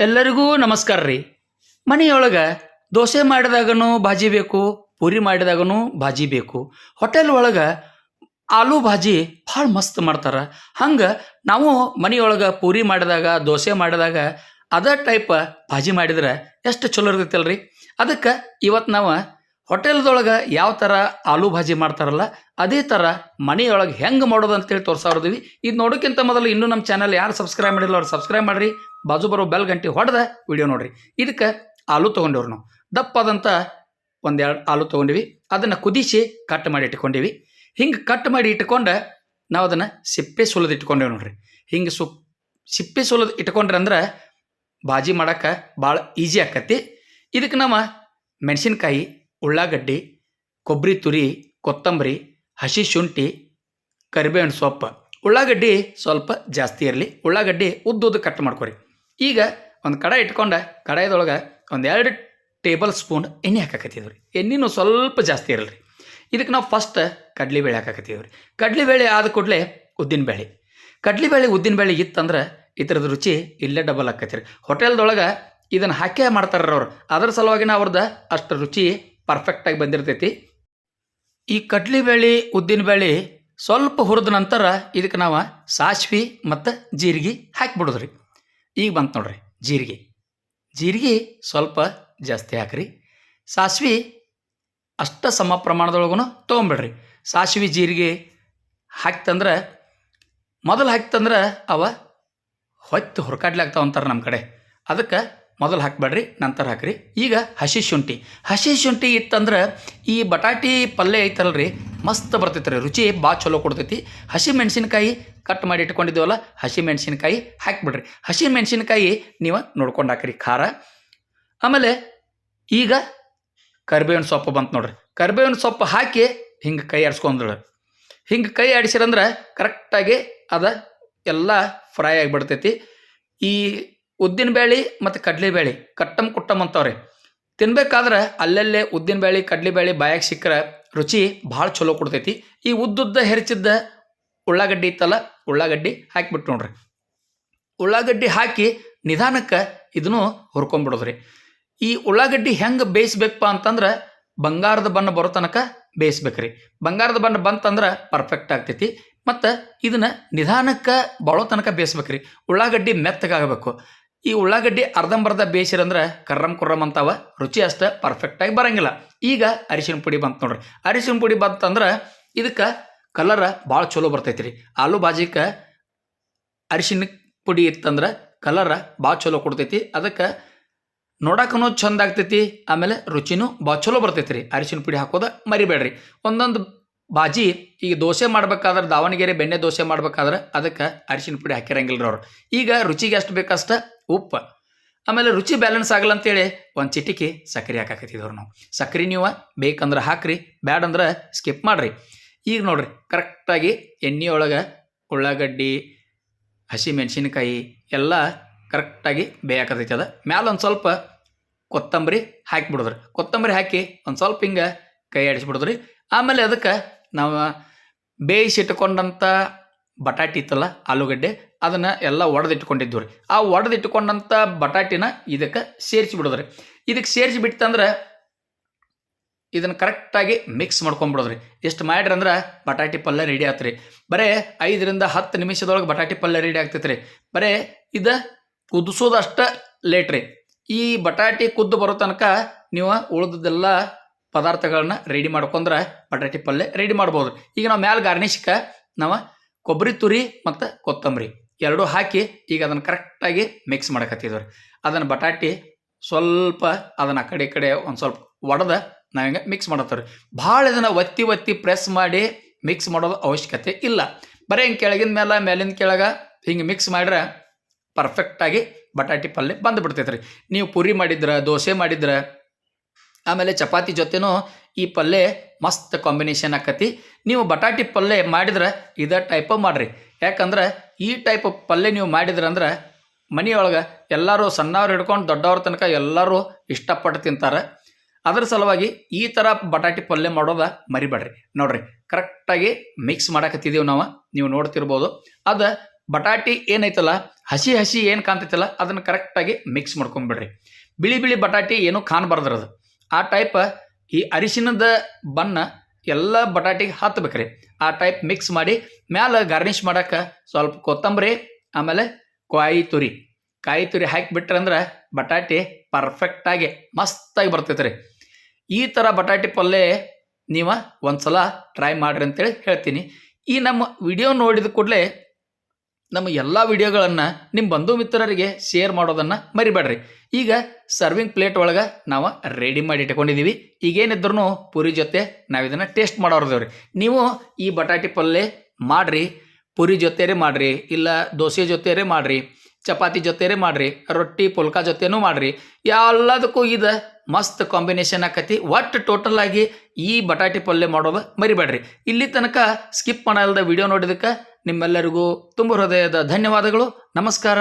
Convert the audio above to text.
ಎಲ್ಲರಿಗೂ ನಮಸ್ಕಾರ ರೀ. ಮನೆಯೊಳಗೆ ದೋಸೆ ಮಾಡಿದಾಗನೂ ಭಾಜಿ ಬೇಕು, ಪೂರಿ ಮಾಡಿದಾಗನೂ ಭಾಜಿ ಬೇಕು. ಹೋಟೆಲ್ ಒಳಗೆ ಆಲೂ ಭಾಜಿ ಭಾಳ ಮಸ್ತ್ ಮಾಡ್ತಾರೆ. ಹಂಗೆ ನಾವು ಮನೆಯೊಳಗೆ ಪೂರಿ ಮಾಡಿದಾಗ, ದೋಸೆ ಮಾಡಿದಾಗ ಅದೇ ಟೈಪ್ ಭಾಜಿ ಮಾಡಿದ್ರೆ ಎಷ್ಟು ಚಲೋ ಇರ್ತೈತಲ್ರಿ. ಅದಕ್ಕೆ ಇವತ್ತು ನಾವು ಹೋಟೆಲ್ದೊಳಗೆ ಯಾವ ಥರ ಆಲೂ ಭಾಜಿ ಮಾಡ್ತಾರಲ್ಲ ಅದೇ ಥರ ಮನೆಯೊಳಗೆ ಹೆಂಗೆ ಮಾಡೋದು ಅಂತೇಳಿ ತೋರ್ಸಾವ್ರದೀವಿ. ಇದು ನೋಡೋಕ್ಕಿಂತ ಮೊದಲು ಇನ್ನೂ ನಮ್ಮ ಚಾನಲ್ ಯಾರು ಸಬ್ಸ್ಕ್ರೈಬ್ ಮಾಡಿಲ್ಲ ಅವ್ರು ಸಬ್ಸ್ಕ್ರೈಬ್ ಮಾಡಿರಿ. ಬಾಜು ಬರೋ ಬೆಲ್ ಗಂಟೆ ಹೊಡೆದ ವಿಡಿಯೋ ನೋಡಿರಿ. ಇದಕ್ಕೆ ಆಲೂ ತೊಗೊಂಡಿವ್ರು ನಾವು ದಪ್ಪದಂಥ ಒಂದೆರಡು ಆಲೂ ತೊಗೊಂಡಿವಿ. ಅದನ್ನು ಕುದಿಸಿ ಕಟ್ ಮಾಡಿ ಇಟ್ಕೊಂಡಿವಿ. ಹಿಂಗೆ ಕಟ್ ಮಾಡಿ ಇಟ್ಕೊಂಡು ನಾವು ಅದನ್ನು ಸಿಪ್ಪೆ ಸುಲಿದು ಇಟ್ಕೊಂಡೇವೆ ನೋಡ್ರಿ. ಹಿಂಗೆ ಸಿಪ್ಪೆ ಸುಲಿದು ಇಟ್ಕೊಂಡ್ರೆ ಅಂದ್ರೆ ಭಾಜಿ ಮಾಡೋಕೆ ಭಾಳ ಈಸಿ ಆಕತಿ. ಇದಕ್ಕೆ ನಾವು ಮೆಣಸಿನ್ಕಾಯಿ, ಉಳ್ಳಾಗಡ್ಡಿ, ಕೊಬ್ಬರಿ ತುರಿ, ಕೊತ್ತಂಬರಿ, ಹಸಿ ಶುಂಠಿ, ಕರಿಬೇವಿನ ಸೊಪ್ಪು. ಉಳ್ಳಾಗಡ್ಡಿ ಸ್ವಲ್ಪ ಜಾಸ್ತಿ ಇರಲಿ, ಉಳ್ಳಾಗಡ್ಡಿ ಉದ್ದುದ್ದು ಕಟ್ ಮಾಡ್ಕೊರಿ. ಈಗ ಒಂದು ಕಡಾಯಿ ಇಟ್ಕೊಂಡು ಕಡಾಯಿದೊಳಗೆ ಒಂದೆರಡು ಟೇಬಲ್ ಸ್ಪೂನ್ ಎಣ್ಣೆ ಹಾಕಾಕತ್ತೀವಿ ರೀ. ಎಣ್ಣೆನೂ ಸ್ವಲ್ಪ ಜಾಸ್ತಿ ಇರಲ್ರಿ. ಇದಕ್ಕೆ ನಾವು ಫಸ್ಟ್ ಕಡ್ಲಿಬೇಳೆ ಹಾಕಾಕತ್ತೀವಿ ರೀ. ಕಡ್ಲಿಬೇಳೆ ಆದ ಕೂಡಲೇ ಉದ್ದಿನಬೇಳೆ. ಕಡ್ಲಿಬೇಳೆ ಉದ್ದಿನಬೇಳೆ ಇತ್ತಂದ್ರೆ ಇದ್ರದ್ದು ರುಚಿ ಇಲ್ಲೇ ಡಬಲ್ ಆಕತ್ತಿ ರೀ. ಹೋಟೆಲ್ದೊಳಗೆ ಇದನ್ನು ಹಾಕೇ ಮಾಡ್ತಾರ ಅವ್ರು. ಅದರ ಸಲುವಾಗಿನ ಅವ್ರದ್ದು ಅಷ್ಟು ರುಚಿ ಪರ್ಫೆಕ್ಟಾಗಿ ಬಂದಿರ್ತೈತಿ. ಈ ಕಡ್ಲಿಬೇಳೆ ಉದ್ದಿನಬೇಳೆ ಸ್ವಲ್ಪ ಹುರಿದ ನಂತರ ಇದಕ್ಕೆ ನಾವು ಸಾಸ್ವೆ ಮತ್ತು ಜೀರಿಗೆ ಹಾಕಿಬಿಡೋದ್ರಿ. ಈಗ ಬಂತು ನೋಡ್ರಿ ಜೀರಿಗೆ ಸ್ವಲ್ಪ ಜಾಸ್ತಿ ಹಾಕ್ರಿ. ಸಾಸ್ವೆ ಅಷ್ಟ ಸಮ ಪ್ರಮಾಣದೊಳಗೂ ತೊಗೊಂಬಿಡ್ರಿ. ಸಾಸ್ವೆ ಜೀರಿಗೆ ಹಾಕ್ತಂದ್ರೆ ಮೊದಲು ಹಾಕ್ತಂದ್ರೆ ಅವ ಹೊತ್ತು ಹುರ್ಕಾಡ್ಲಾಗ್ತಾವ ಅಂತಾರೆ ನಮ್ಮ ಕಡೆ. ಅದಕ್ಕೆ ಮೊದಲು ಹಾಕ್ಬೇಡ್ರಿ, ನಂತರ ಹಾಕ್ರಿ. ಈಗ ಹಸಿ ಶುಂಠಿ ಇತ್ತಂದ್ರೆ ಈ ಬಟಾಟಿ ಪಲ್ಯ ಐತಲ್ರಿ ಮಸ್ತ್ ಬರ್ತೈತೆ ರೀ, ರುಚಿ ಭಾಳ ಚಲೋ ಕೊಡ್ತೈತಿ. ಹಸಿ ಮೆಣಸಿನ್ಕಾಯಿ ಕಟ್ ಮಾಡಿ ಇಟ್ಕೊಂಡಿದ್ದೀವಲ್ಲ, ಹಸಿ ಮೆಣಸಿನ್ಕಾಯಿ ಹಾಕಿಬಿಡ್ರಿ. ಹಸಿ ಮೆಣಸಿನ್ಕಾಯಿ ನೀವು ನೋಡ್ಕೊಂಡು ಹಾಕ್ರಿ ಖಾರ. ಆಮೇಲೆ ಈಗ ಕರಿಬೇವಿನ ಸೊಪ್ಪು ಬಂತು ನೋಡ್ರಿ. ಕರಿಬೇವಿನ ಸೊಪ್ಪು ಹಾಕಿ ಹಿಂಗೆ ಕೈ ಆಡಿಸ್ಕೊಂಡ್ರು. ಹಿಂಗೆ ಕೈ ಆಡಿಸಿರಂದ್ರೆ ಕರೆಕ್ಟಾಗಿ ಅದ ಎಲ್ಲ ಫ್ರೈ ಆಗಿಬಿಡ್ತೈತಿ. ಈ ಉದ್ದಿನಬೇಳೆ ಮತ್ತು ಕಡ್ಲಿಬೇಳೆ ಕುಟ್ಟಮ್ ಅಂತವ್ರಿ. ತಿನ್ಬೇಕಾದ್ರೆ ಅಲ್ಲಲ್ಲೇ ಉದ್ದಿನಬೇಳೆ ಕಡ್ಲಿಬೇಳೆ ಬಾಯಾಗಿ ಸಿಕ್ಕರೆ ರುಚಿ ಭಾಳ ಚಲೋ ಕೊಡ್ತೈತಿ. ಈ ಉದ್ದುದ್ದ ಹೆರಿಚಿದ್ದ ಉಳ್ಳಾಗಡ್ಡಿ ಇತ್ತಲ್ಲ, ಉಳ್ಳಾಗಡ್ಡಿ ಹಾಕಿಬಿಟ್ಟು ನೋಡ್ರಿ. ಉಳ್ಳಾಗಡ್ಡಿ ಹಾಕಿ ನಿಧಾನಕ್ಕೆ ಇದನ್ನು ಹುರ್ಕೊಂಡ್ಬಿಡೋದ್ರಿ. ಈ ಉಳ್ಳಾಗಡ್ಡಿ ಹೆಂಗೆ ಬೇಯಿಸ್ಬೇಕಪ್ಪ ಅಂತಂದ್ರೆ ಬಂಗಾರದ ಬಣ್ಣ ಬರೋ ತನಕ ಬೇಯಿಸ್ಬೇಕ್ರಿ. ಬಂಗಾರದ ಬಣ್ಣ ಬಂತಂದ್ರೆ ಪರ್ಫೆಕ್ಟ್ ಆಗ್ತೈತಿ. ಮತ್ತು ಇದನ್ನು ನಿಧಾನಕ್ಕೆ ಬಾಳೋ ತನಕ ಬೇಯಿಸ್ಬೇಕ್ರಿ. ಉಳ್ಳಾಗಡ್ಡಿ ಮೆತ್ತಗಾಗಬೇಕು. ಈ ಉಳ್ಳಾಗಡ್ಡಿ ಅರ್ಧಂಬರ್ಧ ಬೇಯಿಸಿರಂದ್ರೆ ಕುರ್ರಮ್ ಅಂತಾವ, ರುಚಿ ಅಷ್ಟೇ ಪರ್ಫೆಕ್ಟಾಗಿ ಬರೋಂಗಿಲ್ಲ. ಈಗ ಅರಿಶಿನ ಪುಡಿ ಬಂತು ನೋಡ್ರಿ. ಅರಿಶಿನ ಪುಡಿ ಬಂತಂದ್ರೆ ಇದಕ್ಕೆ ಕಲರ್ ಭಾಳ ಚಲೋ ಬರ್ತೈತಿ ರೀ. ಆಲೂ ಭಾಜಿಗೆ ಅರಿಶಿನ ಪುಡಿ ಇತ್ತಂದ್ರೆ ಕಲರ್ ಭಾಳ ಚಲೋ ಕೊಡ್ತೈತಿ. ಅದಕ್ಕೆ ನೋಡಕ್ಕೂ ಚಂದ ಆಗ್ತೈತಿ, ಆಮೇಲೆ ರುಚಿನೂ ಭಾಳ ಚಲೋ ಬರ್ತೈತಿ ರೀ. ಅರಿಶಿನ ಪುಡಿ ಹಾಕೋದು ಮರಿಬೇಡ್ರಿ. ಒಂದೊಂದು ಭಾಜಿ ಈಗ ದೋಸೆ ಮಾಡ್ಬೇಕಾದ್ರೆ, ದಾವಣಗೆರೆ ಬೆಣ್ಣೆ ದೋಸೆ ಮಾಡ್ಬೇಕಾದ್ರೆ ಅದಕ್ಕೆ ಅರಿಶಿನ ಪುಡಿ ಹಾಕಿರಂಗಿಲ್ಲ ಅವ್ರು. ಈಗ ರುಚಿಗೆ ಎಷ್ಟು ಬೇಕಷ್ಟ ಉಪ್ಪು, ಆಮೇಲೆ ರುಚಿ ಬ್ಯಾಲೆನ್ಸ್ ಆಗಲ್ಲ ಅಂತೇಳಿ ಒಂದು ಚಿಟಿಕೆ ಸಕ್ಕರೆ ಹಾಕಾಕತ್ತಿದ್ದವ್ರು ನಾವು. ಸಕ್ಕರೆ ನೀವು ಬೇಕಂದ್ರೆ ಹಾಕ್ರಿ, ಬ್ಯಾಡಂದ್ರೆ ಸ್ಕಿಪ್ ಮಾಡಿರಿ. ಈಗ ನೋಡ್ರಿ ಕರೆಕ್ಟಾಗಿ ಎಣ್ಣೆಯೊಳಗೆ ಉಳ್ಳಾಗಡ್ಡಿ, ಹಸಿ ಮೆಣಸಿನ್ಕಾಯಿ ಎಲ್ಲ ಕರೆಕ್ಟಾಗಿ ಬೇಯಾಕತೈತಿ. ಅದ ಮ್ಯಾಲೆ ಒಂದು ಸ್ವಲ್ಪ ಕೊತ್ತಂಬರಿ ಹಾಕಿಬಿಡೋದ್ರಿ. ಕೊತ್ತಂಬರಿ ಹಾಕಿ ಒಂದು ಸ್ವಲ್ಪ ಹಿಂಗೆ ಕೈ ಆಡಿಸ್ಬಿಡೋದ್ರಿ. ಆಮೇಲೆ ಅದಕ್ಕೆ ನಾವು ಬೇಯಿಸಿಟ್ಕೊಂಡಂಥ ಬಟಾಟಿ ಇತ್ತಲ್ಲ, ಆಲೂಗಡ್ಡೆ, ಅದನ್ನು ಎಲ್ಲ ಒಡೆದಿಟ್ಕೊಂಡಿದ್ವಿ ರೀ. ಆ ಒಡೆದಿಟ್ಕೊಂಡಂಥ ಬಟಾಟಿನ ಇದಕ್ಕೆ ಸೇರಿಸಿಬಿಡೋದ್ರಿ. ಇದಕ್ಕೆ ಸೇರಿಸಿ ಬಿಟ್ಟಂದ್ರೆ ಇದನ್ನು ಕರೆಕ್ಟಾಗಿ ಮಿಕ್ಸ್ ಮಾಡ್ಕೊಂಬಿಡೋದ್ರಿ. ಎಷ್ಟು ಮಾಡ್ರಂದ್ರೆ ಬಟಾಟಿ ಪಲ್ಯ ರೆಡಿ ಆತ್ರಿ. ಬರೀ 5 ರಿಂದ 10 ನಿಮಿಷದೊಳಗೆ ಬಟಾಟಿ ಪಲ್ಯ ರೆಡಿ ಆಗ್ತೈತೆ ರೀ. ಬರೀ ಇದು ಕುದಿಸೋದು ಅಷ್ಟೇ ಲೇಟ್ ರೀ. ಈ ಬಟಾಟಿ ಕುದ್ದು ಬರೋ ತನಕ ನೀವು ಉಳಿದೆಲ್ಲ ಪದಾರ್ಥಗಳನ್ನ ರೆಡಿ ಮಾಡ್ಕೊಂಡ್ರೆ ಬಟಾಟಿ ಪಲ್ಯ ರೆಡಿ ಮಾಡ್ಬೋದು. ಈಗ ನಾವು ಮ್ಯಾಲೆ ಗಾರ್ನಿಷ್ಗೆ ನಾವು ಕೊಬ್ಬರಿ ತುರಿ ಮತ್ತು ಕೊತ್ತಂಬರಿ ಎರಡೂ ಹಾಕಿ ಈಗ ಅದನ್ನು ಕರೆಕ್ಟಾಗಿ ಮಿಕ್ಸ್ ಮಾಡಕತ್ತಿದ್ವಿ. ಅದನ್ನು ಬಟಾಟಿ ಸ್ವಲ್ಪ ಅದನ್ನು ಆ ಕಡೆ ಒಂದು ಸ್ವಲ್ಪ ಒಡೆದ ನಾವು ಹಿಂಗೆ ಮಿಕ್ಸ್ ಮಾಡತ್ತೀವಿ. ಭಾಳ ಇದನ್ನು ಒತ್ತಿ ಪ್ರೆಸ್ ಮಾಡಿ ಮಿಕ್ಸ್ ಮಾಡೋದು ಅವಶ್ಯಕತೆ ಇಲ್ಲ. ಬರೀ ಹಿಂಗೆ ಕೆಳಗಿನ ಮೇಲಿಂದ ಕೆಳಗೆ ಹಿಂಗೆ ಮಿಕ್ಸ್ ಮಾಡಿದ್ರೆ ಪರ್ಫೆಕ್ಟಾಗಿ ಬಟಾಟಿ ಪಲ್ಯ ಬಂದುಬಿಡ್ತೈತೆ ರೀ. ನೀವು ಪೂರಿ ಮಾಡಿದ್ರೆ, ದೋಸೆ ಮಾಡಿದ್ರೆ, ಆಮೇಲೆ ಚಪಾತಿ ಜೊತೆನೂ ಈ ಪಲ್ಯ ಮಸ್ತ್ ಕಾಂಬಿನೇಷನ್ ಆಕತಿ. ನೀವು ಬಟಾಟಿ ಪಲ್ಯ ಮಾಡಿದ್ರೆ ಇದೇ ಟೈಪ್ ಮಾಡಿರಿ. ಯಾಕಂದ್ರೆ ಈ ಟೈಪ್ ಪಲ್ಯ ನೀವು ಮಾಡಿದ್ರೆ ಅಂದ್ರೆ ಮನೆಯೊಳಗೆ ಎಲ್ಲರೂ ಸಣ್ಣವ್ರು ಹಿಡ್ಕೊಂಡು ದೊಡ್ಡವ್ರ ತನಕ ಎಲ್ಲರೂ ಇಷ್ಟಪಟ್ಟು ತಿಂತಾರೆ. ಅದರ ಸಲುವಾಗಿ ಈ ಥರ ಬಟಾಟಿ ಪಲ್ಯ ಮಾಡೋದ ಮರಿಬೇಡ್ರಿ. ನೋಡ್ರಿ ಕರೆಕ್ಟಾಗಿ ಮಿಕ್ಸ್ ಮಾಡಕತ್ತಿದ್ದೀವಿ ನಾವು, ನೀವು ನೋಡ್ತಿರ್ಬೋದು. ಅದು ಬಟಾಟಿ ಏನೈತಲ್ಲ ಹಸಿ ಹಸಿ ಏನು ಕಾಣ್ತೈತಲ್ಲ ಅದನ್ನು ಕರೆಕ್ಟಾಗಿ ಮಿಕ್ಸ್ ಮಾಡ್ಕೊಂಬಿಡ್ರಿ. ಬಿಳಿ ಬಿಳಿ ಬಟಾಟಿ ಏನೂ ಕಾಣಬಾರ್ದ್ರದು. ಆ ಟೈಪ್ ಈ ಅರಿಶಿನದ ಬಣ್ಣ ಎಲ್ಲ ಬಟಾಟಿಗೆ ಹತ್ಬೇಕ್ರಿ. ಆ ಟೈಪ್ ಮಿಕ್ಸ್ ಮಾಡಿ ಮ್ಯಾಲೆ ಗಾರ್ನಿಷ್ ಮಾಡೋಕೆ ಸ್ವಲ್ಪ ಕೊತ್ತಂಬರಿ ಆಮೇಲೆ ಕಾಯಿ ತುರಿ ಹಾಕಿಬಿಟ್ರಂದ್ರೆ ಬಟಾಟಿ ಪರ್ಫೆಕ್ಟಾಗಿ ಮಸ್ತಾಗಿ ಬರ್ತೈತೆ ರೀ. ಈ ಥರ ಬಟಾಟಿ ಪಲ್ಯ ನೀವು ಒಂದ್ಸಲ ಟ್ರೈ ಮಾಡಿರಿ ಅಂತೇಳಿ ಹೇಳ್ತೀನಿ. ಈ ನಮ್ಮ ವಿಡಿಯೋ ನೋಡಿದ ಕೂಡಲೇ ನಮ್ಮ ಎಲ್ಲ ವಿಡಿಯೋಗಳನ್ನು ನಿಮ್ಮ ಬಂಧು ಮಿತ್ರರಿಗೆ ಶೇರ್ ಮಾಡೋದನ್ನು ಮರಿಬೇಡ್ರಿ. ಈಗ ಸರ್ವಿಂಗ್ ಪ್ಲೇಟ್ ಒಳಗೆ ನಾವು ರೆಡಿ ಮಾಡಿ ಇಟ್ಕೊಂಡಿದ್ದೀವಿ. ಈಗೇನಿದ್ರೂ ಪೂರಿ ಜೊತೆ ನಾವು ಇದನ್ನು ಟೇಸ್ಟ್ ಮಾಡೋರ್ದೇವ್ರಿ. ನೀವು ಈ ಬಟಾಟಿ ಪಲ್ಯ ಮಾಡಿರಿ, ಪೂರಿ ಜೊತೆರೇ ಮಾಡಿರಿ, ಇಲ್ಲ ದೋಸೆ ಜೊತೆರೇ ಮಾಡಿರಿ, ಚಪಾತಿ ಜೊತೆರೇ ಮಾಡಿರಿ, ರೊಟ್ಟಿ ಪುಲ್ಕ ಜೊತೆನೂ ಮಾಡಿರಿ. ಎಲ್ಲದಕ್ಕೂ ಇದು ಮಸ್ತ್ ಕಾಂಬಿನೇಷನ್ ಆಕತಿ. ಒಟ್ಟು ಟೋಟಲ್ ಆಗಿ ಈ ಬಟಾಟಿ ಪಲ್ಯ ಮಾಡೋದು ಮರಿಬೇಡ್ರಿ. ಇಲ್ಲಿ ತನಕ ಸ್ಕಿಪ್ ಮಾಡಲ್ದ ವಿಡಿಯೋ ನೋಡಿದಕ್ಕೆ ನಿಮ್ಮೆಲ್ಲರಿಗೂ ತುಂಬ ಹೃದಯದ ಧನ್ಯವಾದಗಳು. ನಮಸ್ಕಾರ.